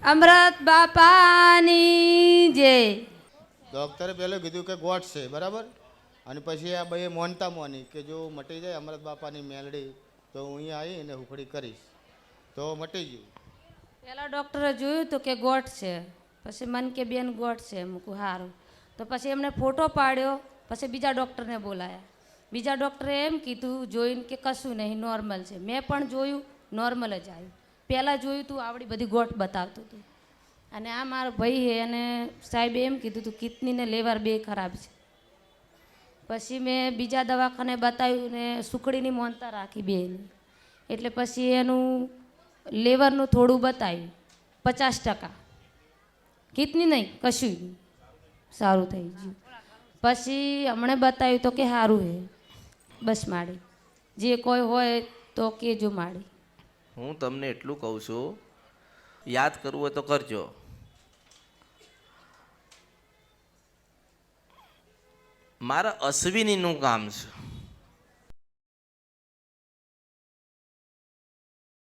અમૃત બાપાની જય. ડૉક્ટરે પહેલું કીધું કે ગોટ છે બરાબર, અને પછી આ ભાઈએ મોનતા મોની કે જો મટી જાય અમૃત બાપાની મેલડી તો હું અહીંયા આવીને હુકડી કરીશ, તો મટી ગયું. પહેલાં ડૉક્ટરે જોયું તો કે ગોઠ છે, પછી મન કે બેન ગોઠ છે, મૂકું સારું. તો પછી એમણે ફોટો પાડ્યો, પછી બીજા ડૉક્ટરને બોલાયા. બીજા ડૉક્ટરે એમ કીધું જોઈને કે કશું નહીં, નોર્મલ છે. મેં પણ જોયું, નોર્મલ જ આવ્યું. પહેલાં જોયું તું આવડી બધી ગોઠ બતાવતું હતું. અને આ મારો ભાઈ છે અને સાહેબે એમ કીધું હતું કિડનીને લેવર બે ખરાબ છે. પછી મેં બીજા દવાખાને બતાવ્યું ને સુખડીની મોનતા રાખી બેની. એટલે પછી એનું લેવરનું થોડું બતાવ્યું 50%, કિડની નહીં કશું નહીં, સારું થઈ ગયું. પછી હમણાં બતાવ્યું તો કે સારું છે. બસ માડી જે કોઈ હોય તો કેજો માડી. હું તમને એટલું કહું છું, યાદ કરવું હોય તો કરજો. મારા અશ્વિનીનું કામ છે.